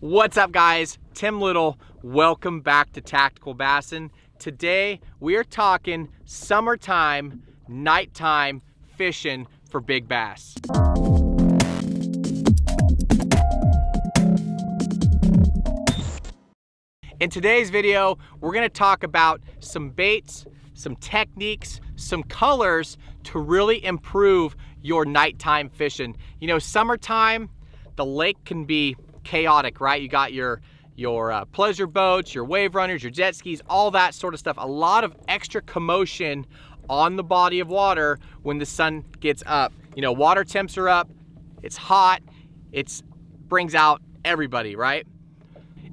What's up, guys? Tim Little. Welcome back to Tactical Bassin. Today we are talking summertime, nighttime fishing for big bass. In today's video, we're going to talk about some baits, some techniques, some colors to really improve your nighttime fishing. You know, summertime, the lake can be chaotic, right? You got your pleasure boats, your wave runners, your jet skis, all that sort of stuff. A lot of extra commotion on the body of water when the sun gets up. You know, water temps are up, it's hot, it brings out everybody, right?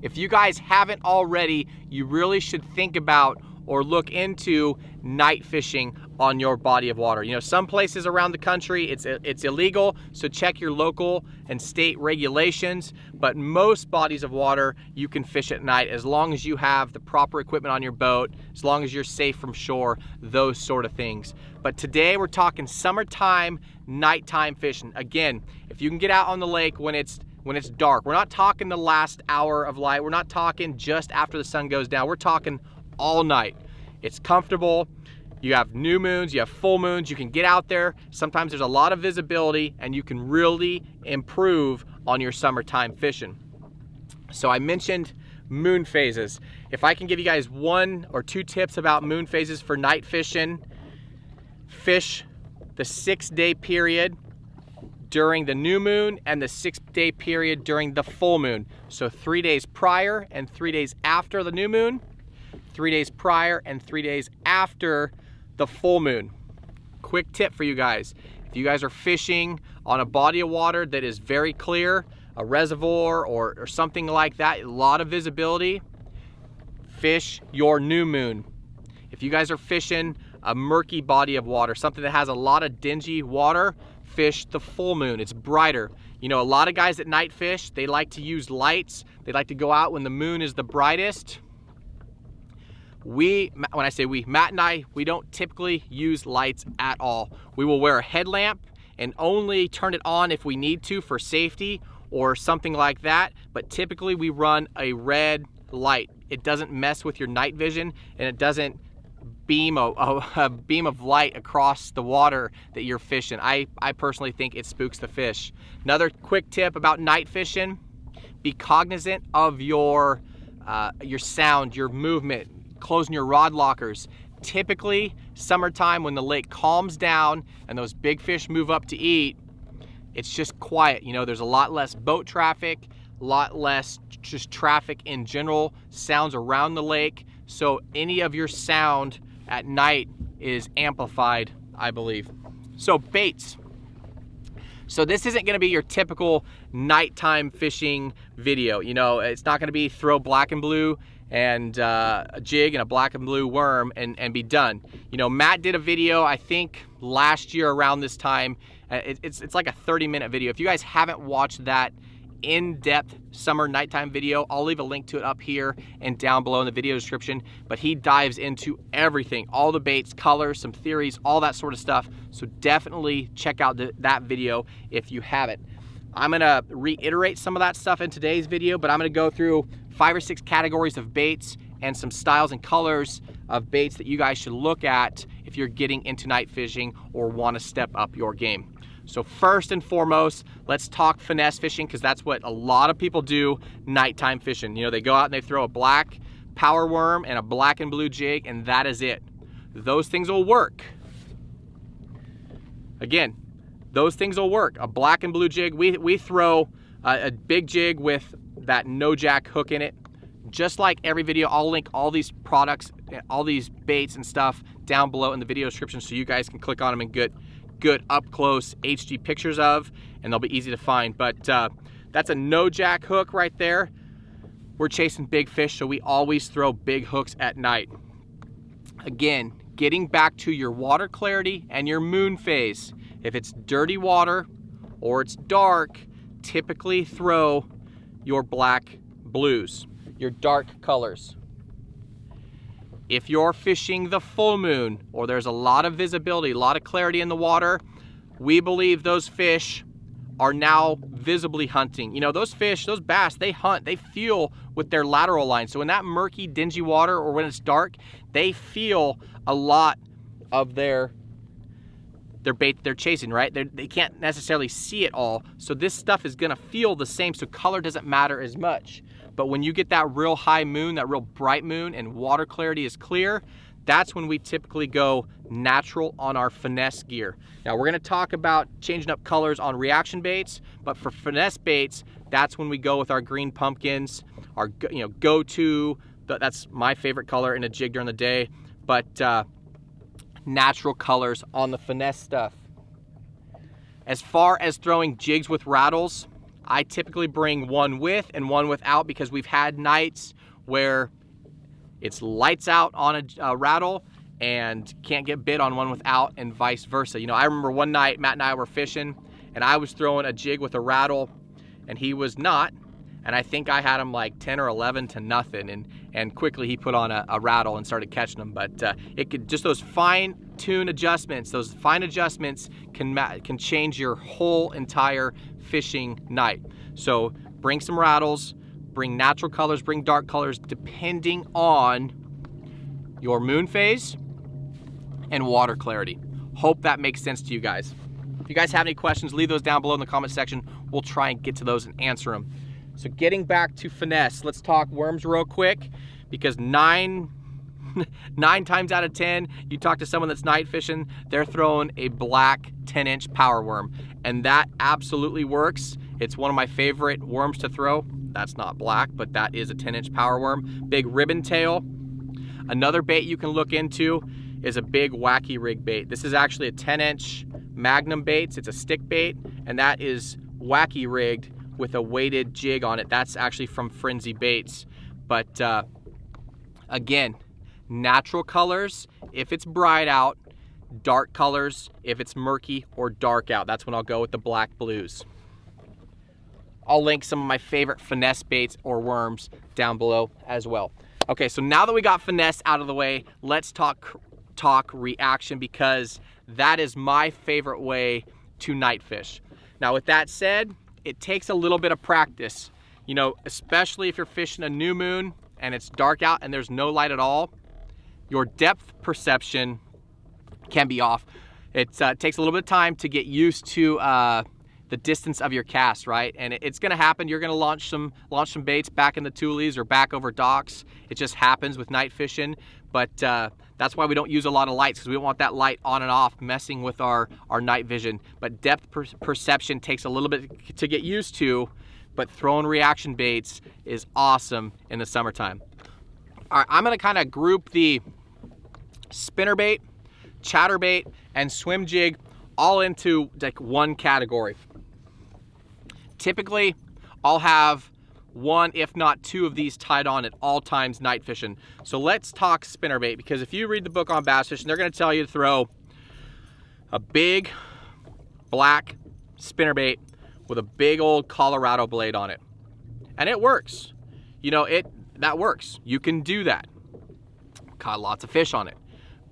If you guys haven't already, you really should think about or look into night fishing on your body of water. You know, some places around the country it's illegal, so check your local and state regulations, but most bodies of water you can fish at night as long as you have the proper equipment on your boat, as long as you're safe from shore, those sort of things. But today we're talking summertime, nighttime fishing. Again, if you can get out on the lake when it's dark. We're not talking the last hour of light. We're not talking just after the sun goes down. We're talking all night. It's comfortable. You have new moons, you have full moons. You can get out there. Sometimes there's a lot of visibility and you can really improve on your summertime fishing. So I mentioned moon phases. If I can give you guys 1 or 2 tips about moon phases for night fishing, fish the 6-day period during the new moon and the 6-day period during the full moon. So 3 days prior and 3 days after the new moon, 3 days prior and 3 days after the full moon. Quick tip for you guys. If you guys are fishing on a body of water that is very clear, a reservoir or something like that, a lot of visibility, fish your new moon. If you guys are fishing a murky body of water, something that has a lot of dingy water, fish the full moon. It's brighter. You know, a lot of guys at night fish, they like to use lights. They like to go out when the moon is the brightest. When I say we, Matt and I, we don't typically use lights at all. We will wear a headlamp and only turn it on if we need to for safety or something like that. But typically we run a red light. It doesn't mess with your night vision and it doesn't beam a beam of light across the water that you're fishing. I personally think it spooks the fish. Another quick tip about night fishing: be cognizant of your sound, your movement, closing your rod lockers. Typically, summertime when the lake calms down and those big fish move up to eat, it's just quiet. You know, there's a lot less boat traffic, a lot less just traffic in general, sounds around the lake. So any of your sound at night is amplified, I believe. So baits. So this isn't gonna be your typical nighttime fishing video. You know, it's not gonna be throw black and blue and a jig and a black and blue worm and be done. You know, Matt did a video, I think last year around this time. It's like a 30-minute video. If you guys haven't watched that in-depth summer nighttime video, I'll leave a link to it up here and down below in the video description. But he dives into everything, all the baits, colors, some theories, all that sort of stuff. So definitely check out that video if you haven't. I'm gonna reiterate some of that stuff in today's video, but I'm gonna go through 5 or 6 categories of baits and some styles and colors of baits that you guys should look at if you're getting into night fishing or want to step up your game. So first and foremost, let's talk finesse fishing, because that's what a lot of people do nighttime fishing. You know, they go out and they throw a black power worm and a black and blue jig, and that is it. Those things will work. Again, those things will work. A black and blue jig, we throw a big jig with that no jack hook in it. Just like every video, I'll link all these products, all these baits and stuff down below in the video description so you guys can click on them and get good up close HD pictures of, and they'll be easy to find. But that's a no jack hook right there. We're chasing big fish, so we always throw big hooks at night. Again, getting back to your water clarity and your moon phase. If it's dirty water or it's dark, typically throw your black blues, your dark colors. If you're fishing the full moon or there's a lot of visibility, a lot of clarity in the water, we believe those fish are now visibly hunting. You know, those fish, those bass, they hunt, they feel with their lateral line. So in that murky, dingy water, or when it's dark, they feel a lot of their bait that they're chasing, right? They can't necessarily see it all. So this stuff is gonna feel the same, so color doesn't matter as much. But when you get that real high moon, that real bright moon, and water clarity is clear, that's when we typically go natural on our Finesse gear. Now we're gonna talk about changing up colors on reaction baits, but for Finesse baits, that's when we go with our green pumpkins, our go-to, that's my favorite color in a jig during the day, but natural colors on the Finesse stuff. As far as throwing jigs with rattles, I typically bring one with and one without, because we've had nights where it's lights out on a rattle and can't get bit on one without, and vice versa. You know, I remember one night Matt and I were fishing and I was throwing a jig with a rattle and he was not, and I think I had him like 10 or 11 to nothing, and quickly he put on a rattle and started catching them. But it could, just those fine tune adjustments, those fine adjustments can change your whole entire fishing night. So bring some rattles, bring natural colors, bring dark colors, depending on your moon phase and water clarity. Hope that makes sense to you guys. If you guys have any questions, leave those down below in the comment section. We'll try and get to those and answer them. So getting back to Finesse, let's talk worms real quick, because nine times out of 10, you talk to someone that's night fishing, they're throwing a black 10-inch power worm, and that absolutely works. It's one of my favorite worms to throw. That's not black, but that is a 10-inch power worm. Big ribbon tail. Another bait you can look into is a big wacky rig bait. This is actually a 10-inch Magnum baits. It's a stick bait, and that is wacky rigged with a weighted jig on it. That's actually from Frenzy Baits. But again, natural colors if it's bright out, dark colors if it's murky or dark out. That's when I'll go with the black blues. I'll link some of my favorite Finesse baits or worms down below as well. Okay, so now that we got Finesse out of the way, let's talk reaction, because that is my favorite way to night fish. Now with that said, it takes a little bit of practice, you know, especially if you're fishing a new moon and it's dark out and there's no light at all. Your depth perception can be off. It takes a little bit of time to get used to the distance of your cast, right? And it's gonna happen. You're gonna launch some baits back in the tulies or back over docks. It just happens with night fishing. But that's why we don't use a lot of lights, because we don't want that light on and off messing with our night vision. But depth perception takes a little bit to get used to, but throwing reaction baits is awesome in the summertime. All right, I'm gonna kind of group the spinnerbait, chatterbait, and swim jig all into like one category. Typically, I'll have one, if not two of these tied on at all times night fishing. So let's talk spinnerbait, because if you read the book on bass fishing, they're gonna tell you to throw a big black spinnerbait with a big old Colorado blade on it. And it works. You know, that works. You can do that. Caught lots of fish on it.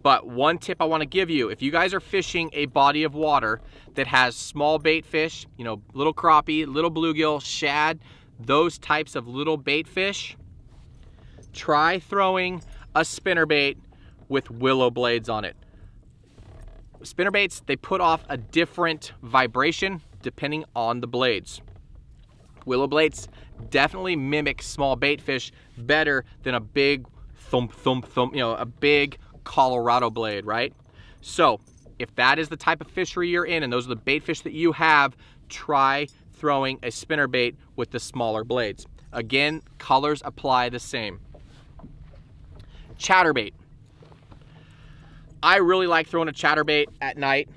But one tip I wanna give you, if you guys are fishing a body of water that has small bait fish, you know, little crappie, little bluegill, shad, those types of little bait fish, try throwing a spinnerbait with willow blades on it. Spinnerbaits, they put off a different vibration depending on the blades. Willow blades definitely mimic small bait fish better than a big thump, thump, thump, you know, a big Colorado blade, right? So if that is the type of fishery you're in and those are the bait fish that you have, try throwing a spinnerbait with the smaller blades. Again, colors apply the same. Chatterbait. I really like throwing a chatterbait at night.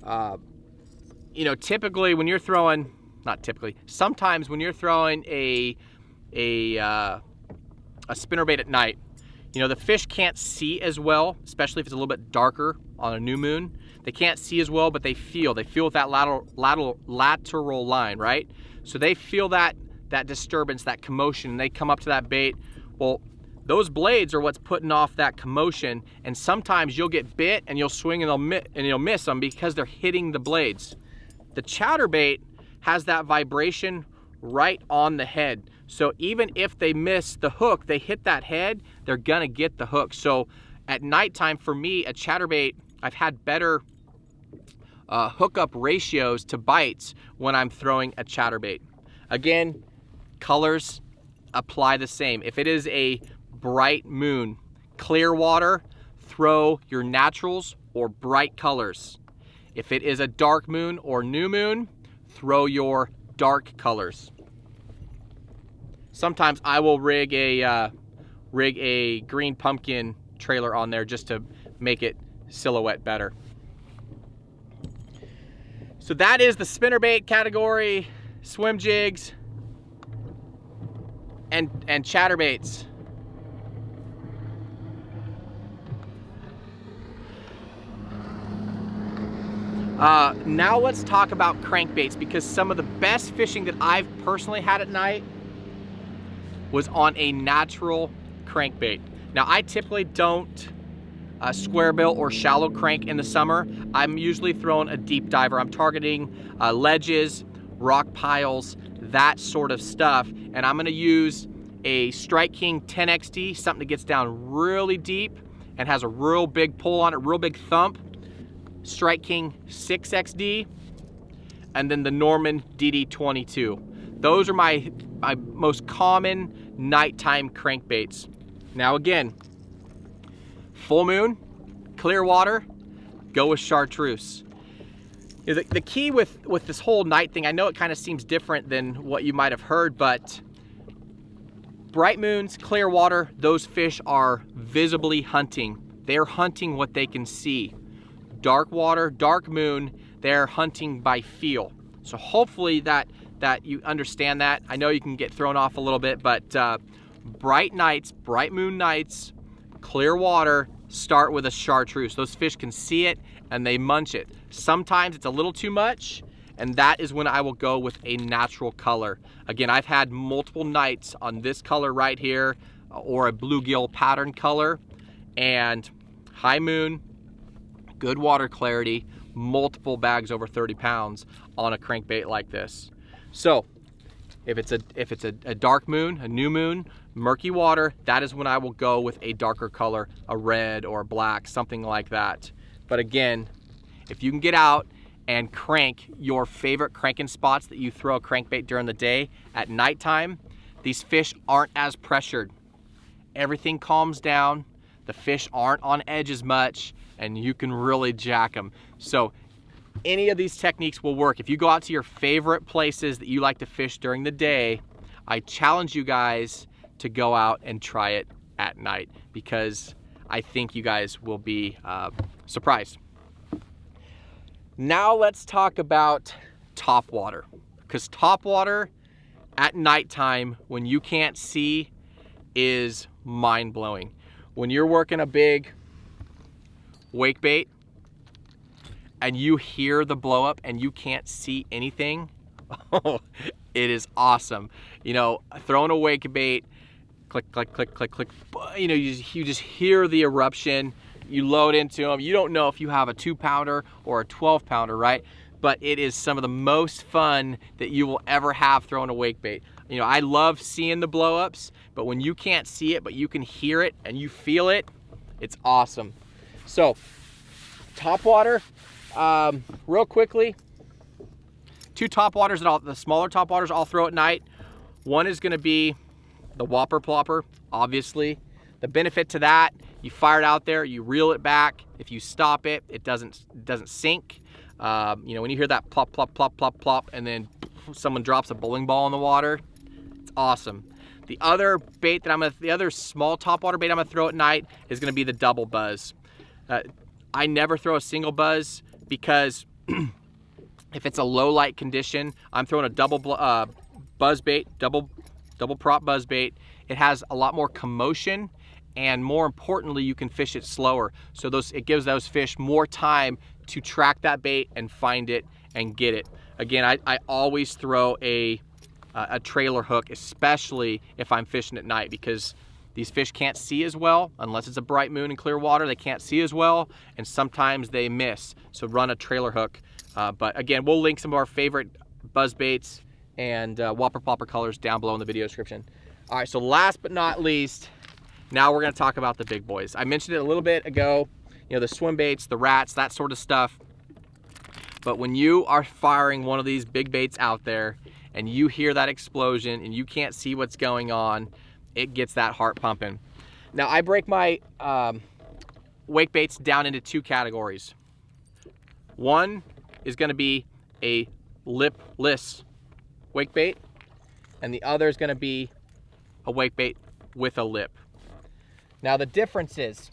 You know, typically when you're throwing, not typically, sometimes when you're throwing a spinnerbait at night, you know, the fish can't see as well, especially if it's a little bit darker on a new moon. They can't see as well, but they feel with that lateral line, right? So they feel that disturbance, that commotion, and they come up to that bait. Well, those blades are what's putting off that commotion, and sometimes you'll get bit and you'll swing and you'll miss them because they're hitting the blades. The chatterbait has that vibration right on the head. So even if they miss the hook, they hit that head, they're gonna get the hook. So at nighttime, for me, a chatterbait, I've had better hookup ratios to bites when I'm throwing a chatterbait. Again, colors apply the same. If it is a bright moon, clear water, throw your naturals or bright colors. If it is a dark moon or new moon, throw your dark colors. Sometimes I will rig a green pumpkin trailer on there just to make it silhouette better. So that is the spinnerbait category, swim jigs, and chatterbaits. Now let's talk about crankbaits, because some of the best fishing that I've personally had at night was on a natural crankbait. Now I typically don't square bill or shallow crank in the summer. I'm usually throwing a deep diver. I'm targeting ledges, rock piles, that sort of stuff. And I'm gonna use a Strike King 10XD, something that gets down really deep and has a real big pull on it, real big thump. Strike King 6XD, and then the Norman DD22. Those are my most common nighttime crankbaits. Now again, full moon, clear water, go with chartreuse. The key with this whole night thing, I know it kind of seems different than what you might have heard, but bright moons, clear water, those fish are visibly hunting. They're hunting what they can see. Dark water, dark moon, they're hunting by feel. So hopefully that you understand that. I know you can get thrown off a little bit, but bright nights, bright moon nights, clear water, start with a chartreuse. Those fish can see it and they munch it. Sometimes it's a little too much, and that is when I will go with a natural color. Again, I've had multiple nights on this color right here, or a bluegill pattern color, and high moon, good water clarity, multiple bags over 30 pounds on a crankbait like this. So if it's a dark moon, a new moon, murky water, that is when I will go with a darker color, a red or a black, something like that. But again, if you can get out and crank your favorite cranking spots that you throw a crankbait during the day, at nighttime, these fish aren't as pressured. Everything calms down, the fish aren't on edge as much, and you can really jack them. So any of these techniques will work. If you go out to your favorite places that you like to fish during the day, I challenge you guys to go out and try it at night, because I think you guys will be surprised. Now let's talk about topwater, because topwater at nighttime when you can't see is mind-blowing. When you're working a big wake bait and you hear the blow up and you can't see anything, it is awesome. You know, throwing a wake bait, click, click, click, click, click, you know, you just hear the eruption, you load into them. You don't know if you have a 2-pounder or a 12-pounder, right? But it is some of the most fun that you will ever have throwing a wake bait. You know, I love seeing the blow ups, but when you can't see it, but you can hear it and you feel it, it's awesome. So, topwater, real quickly, 2 topwaters, the smaller topwaters I'll throw at night. One is gonna be the whopper plopper, obviously. The benefit to that, you fire it out there, you reel it back. If you stop it, it doesn't sink. You know, when you hear that plop, plop, plop, plop, plop, and then someone drops a bowling ball in the water, it's awesome. The other bait that the other small topwater bait I'm gonna throw at night is gonna be the double buzz. I never throw a single buzz because if it's a low light condition, I'm throwing a double buzz bait, double prop buzz bait. It has a lot more commotion, and more importantly, you can fish it slower. So it gives those fish more time to track that bait and find it and get it. Again, I always throw a trailer hook, especially if I'm fishing at night, because these fish can't see as well. Unless it's a bright moon and clear water, they can't see as well, and sometimes they miss. So run a trailer hook But again, we'll link some of our favorite buzz baits and whopper plopper colors down below in the video description. All right, so last but not least, now we're gonna talk about the big boys. I mentioned it a little bit ago, you know, the swim baits, the rats, that sort of stuff. But when you are firing one of these big baits out there and you hear that explosion and you can't see what's going on, it gets that heart pumping. Now I break my wake baits down into two categories. One is gonna be a lipless wake bait, and the other is gonna be a wake bait with a lip. Now the difference is,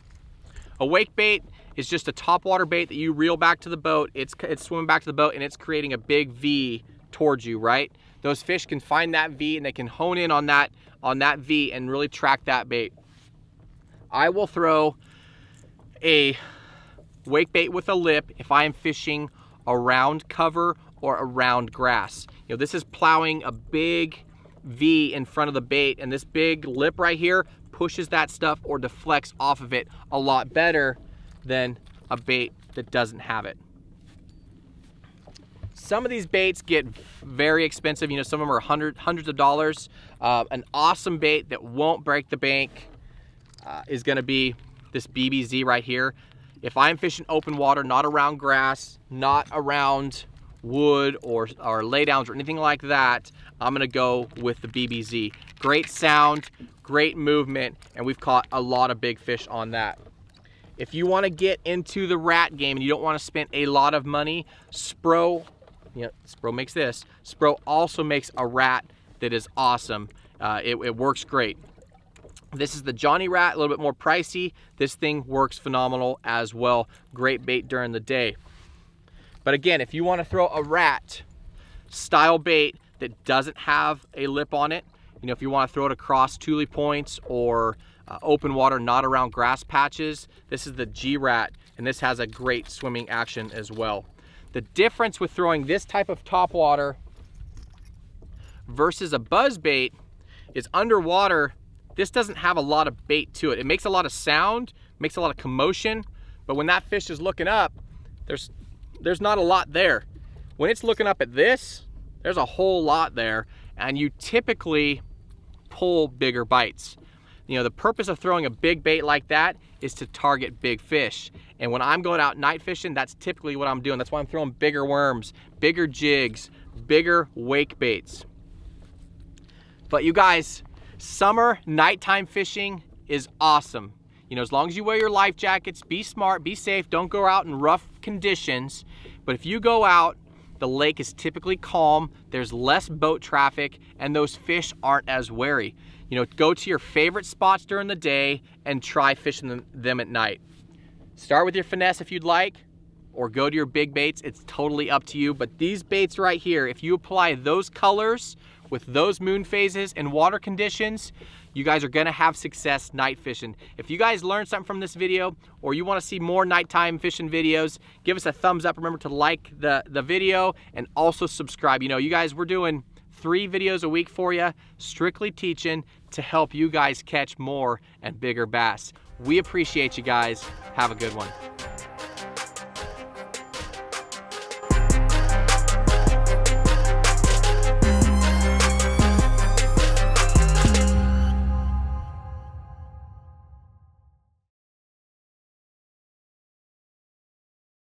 a wake bait is just a topwater bait that you reel back to the boat. It's swimming back to the boat and it's creating a big V towards you, right? Those fish can find that V and they can hone in on that V and really track that bait. I will throw a wake bait with a lip if I am fishing around cover or around grass. You know, this is plowing a big V in front of the bait, and this big lip right here pushes that stuff or deflects off of it a lot better than a bait that doesn't have it. Some of these baits get very expensive. You know, some of them are hundreds of dollars. An awesome bait that won't break the bank is gonna be this BBZ right here. If I'm fishing open water, not around grass, not around wood or laydowns or anything like that, I'm gonna go with the BBZ. Great sound, great movement, and we've caught a lot of big fish on that. If you wanna get into the rat game and you don't wanna spend a lot of money, Spro, you know, Spro makes this. Spro also makes a rat that is awesome. It works great. This is the Johnny Rat, a little bit more pricey. This thing works phenomenal as well. Great bait during the day. But again, if you want to throw a rat style bait that doesn't have a lip on it, you know, if you want to throw it across Thule points or open water, not around grass patches, this is the G-Rat, and this has a great swimming action as well. The difference with throwing this type of topwater versus a buzz bait is underwater, this doesn't have a lot of bait to it. It makes a lot of sound, makes a lot of commotion, but when that fish is looking up, there's not a lot there. When it's looking up at this, there's a whole lot there, and you typically pull bigger bites. You know, the purpose of throwing a big bait like that is to target big fish. And when I'm going out night fishing, that's typically what I'm doing. That's why I'm throwing bigger worms, bigger jigs, bigger wake baits. But you guys, summer nighttime fishing is awesome. You know, as long as you wear your life jackets, be smart, be safe, don't go out in rough conditions. But if you go out, the lake is typically calm, there's less boat traffic, and those fish aren't as wary. You know, go to your favorite spots during the day and try fishing them at night. Start with your Finesse if you'd like, or go to your big baits. It's totally up to you. But these baits right here, if you apply those colors with those moon phases and water conditions, you guys are gonna have success night fishing. If you guys learned something from this video, or you wanna see more nighttime fishing videos, give us a thumbs up. Remember to like the video and also subscribe. You know, you guys, we're doing 3 videos a week for you, strictly teaching to help you guys catch more and bigger bass. We appreciate you guys. Have a good one.